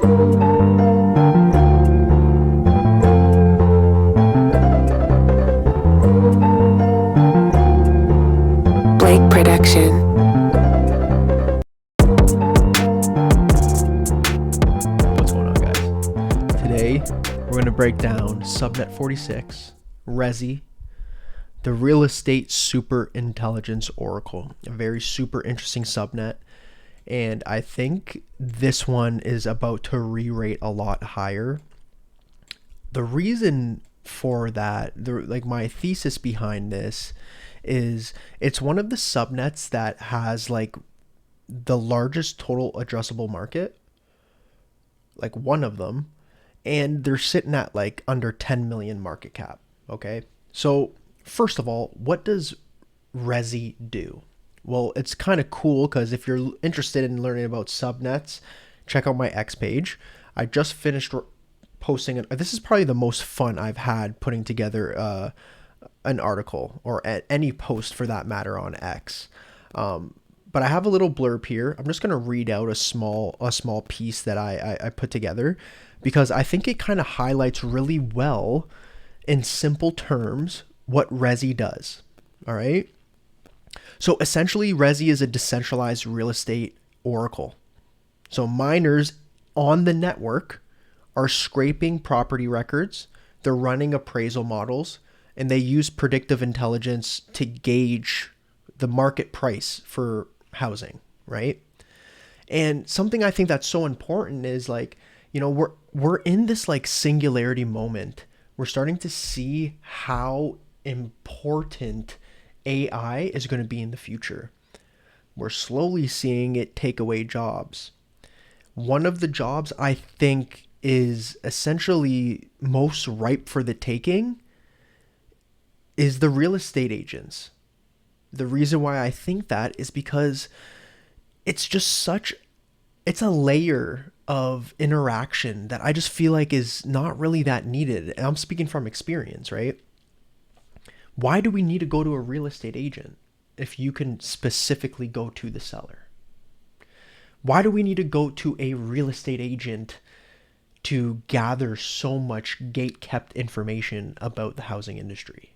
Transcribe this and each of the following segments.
Production. What's going on, guys? Today, we're going to break down SUBNET46, Resi, the Real Estate Super Intelligence Oracle, a very super interesting subnet. And I think this one is about to re-rate a lot higher. The reason for that, my thesis behind this is it's one of the subnets that has like the largest total addressable market, like one of them, and they're sitting at like under 10 million market cap. Okay, so first of all, what does Resi do? Well, it's kind of cool because if you're interested in learning about subnets, check out my X page. I just finished posting it. This is probably the most fun I've had putting together an article or any post for that matter on X. But I have a little blurb here. I'm just going to read out a small piece that I put together because I think it kind of highlights really well in simple terms what Resi does. All right. So essentially, Resi is a decentralized real estate oracle. So miners on the network are scraping property records. They're running appraisal models, and they use predictive intelligence to gauge the market price for housing, right? And something I think that's so important is like, you know, we're in this like singularity moment. We're starting to see how important AI is going to be in the future. We're slowly seeing it take away jobs. One of the jobs I think is essentially most ripe for the taking is the real estate agents. The reason why I think that is because it's a layer of interaction that I just feel like is not really that needed. And I'm speaking from experience, right? Why do we need to go to a real estate agent if you can specifically go to the seller? Why do we need to go to a real estate agent to gather so much gate-kept information about the housing industry?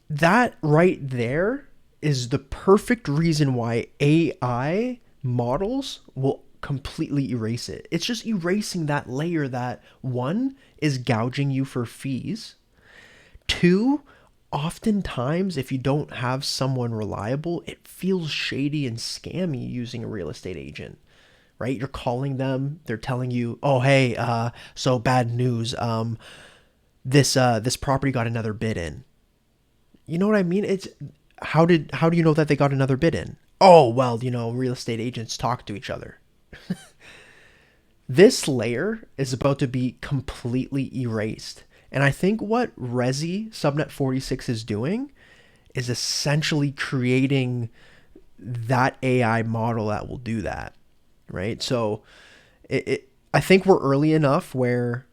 That right there is the perfect reason why AI models will completely erase it. It's just erasing that layer that, one, is gouging you for fees. Two, oftentimes if you don't have someone reliable, it feels shady and scammy using a real estate agent, right? You're calling them, they're telling you, oh, hey, so bad news. This property got another bid in. You know what I mean? It's how do you know that they got another bid in? Oh, well, you know, real estate agents talk to each other. This layer is about to be completely erased. And I think what Resi SUBNET46 is doing is essentially creating that AI model that will do that, right? So I think we're early enough where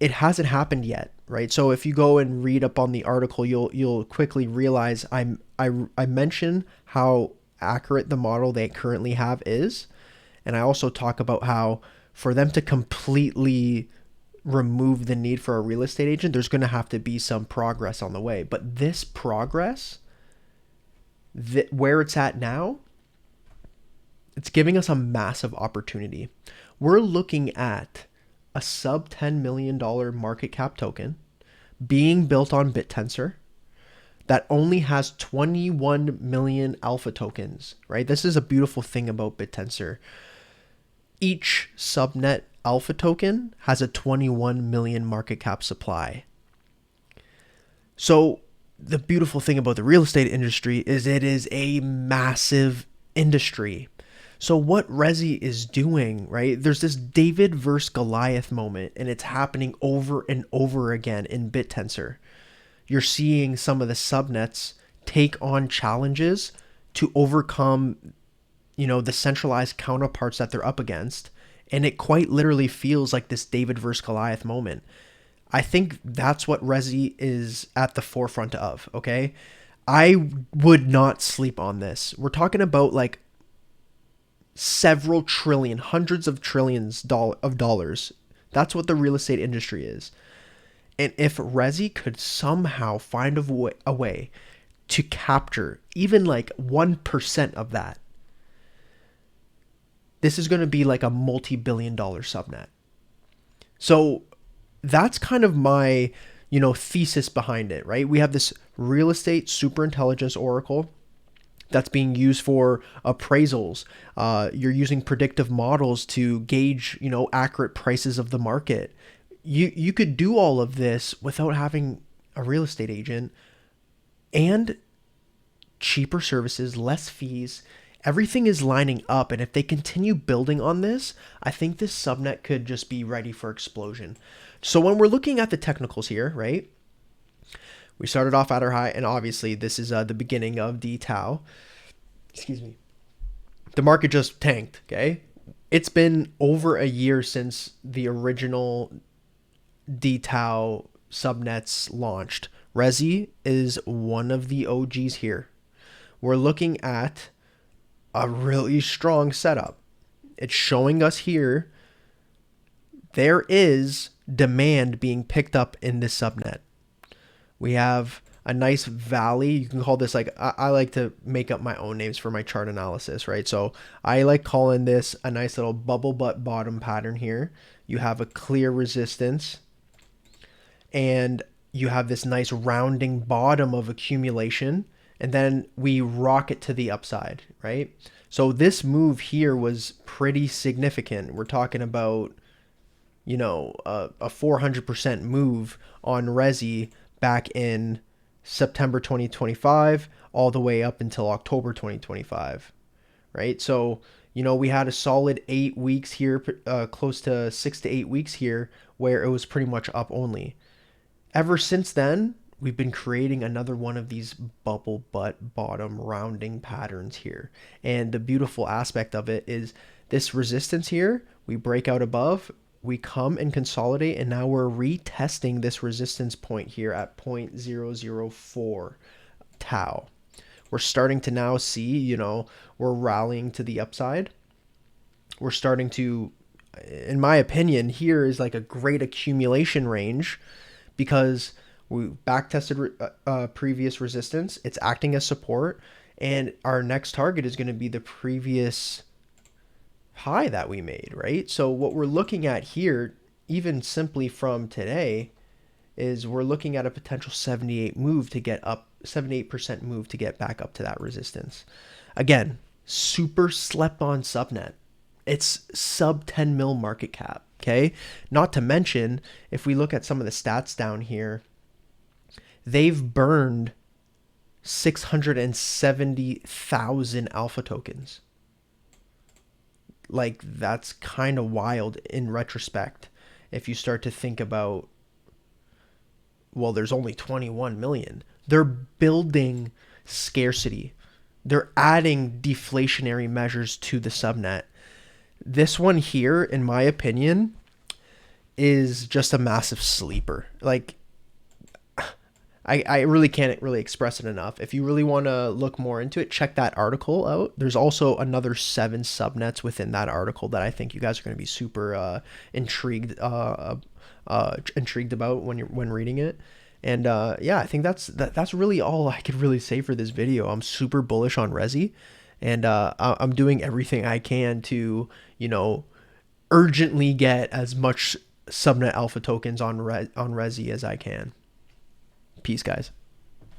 it hasn't happened yet, right? So if you go and read up on the article, you'll quickly realize I mention how accurate the model they currently have is, and I also talk about how for them to completely remove the need for a real estate agent, there's going to have to be some progress on the way. But this progress, where it's at now, it's giving us a massive opportunity. We're looking at a sub $10 million market cap token being built on Bittensor that only has 21 million alpha tokens, right? This is a beautiful thing about Bittensor. Each subnet alpha token has a 21 million market cap supply. So the beautiful thing about the real estate industry is it is a massive industry. So what Resi is doing, right? There's this David versus Goliath moment, and it's happening over and over again in Bittensor. You're seeing some of the subnets take on challenges to overcome, you know, the centralized counterparts that they're up against. And it quite literally feels like this David versus Goliath moment. I think that's what Resi is at the forefront of, okay? I would not sleep on this. We're talking about like several trillion, hundreds of trillions of dollars. That's what the real estate industry is. And if Resi could somehow find a way to capture even like 1% of that, this is going to be like a multi-billion-dollar subnet. So that's kind of my, thesis behind it, right? We have this real estate superintelligence oracle that's being used for appraisals. You're using predictive models to gauge, accurate prices of the market. You could do all of this without having a real estate agent, and cheaper services, less fees. Everything is lining up, and if they continue building on this, I think this subnet could just be ready for explosion. So when we're looking at the technicals here, right? We started off at our high, and obviously this is the beginning of the Tau. Excuse me. The market just tanked, okay? It's been over a year since the original D-Tau subnets launched. Resi is one of the OGs here. We're looking at a really strong setup. It's showing us here there is demand being picked up in this subnet. We have a nice valley. You can call this, like, I like to make up my own names for my chart analysis, right? So I like calling this a nice little bubble butt bottom pattern here. You have a clear resistance, and you have this nice rounding bottom of accumulation, and then we rocket to the upside, right? So this move here was pretty significant. We're talking about, a 400% move on Resi back in September 2025 all the way up until October 2025, right? So, we had a solid 8 weeks here, close to 6 to 8 weeks here, where it was pretty much up only. Ever since then, we've been creating another one of these bubble butt bottom rounding patterns here. And the beautiful aspect of it is this resistance here, we break out above, we come and consolidate, and now we're retesting this resistance point here at 0.004 Tau. We're starting to now see, we're rallying to the upside. We're starting to, in my opinion, here is like a great accumulation range, because we backtested previous resistance. It's acting as support, and our next target is going to be the previous high that we made, right? So what we're looking at here, even simply from today, is we're looking at a potential 78% move to get back up to that resistance. Again, super slept on subnet. It's sub 10 mil market cap, okay? Not to mention, if we look at some of the stats down here, they've burned 670,000 alpha tokens. Like, that's kind of wild in retrospect. If you start to think about, well, there's only 21 million. They're building scarcity. They're adding deflationary measures to the subnet. This one here, in my opinion, is just a massive sleeper. Like, I really can't really express it enough. If you really want to look more into it, check that article out. There's also another 7 subnets within that article that I think you guys are going to be super intrigued about when reading it. And yeah, I think that's really all I could really say for this video. I'm super bullish on Resi, and I'm doing everything I can to, urgently get as much subnet alpha tokens on Resi as I can. Peace, guys.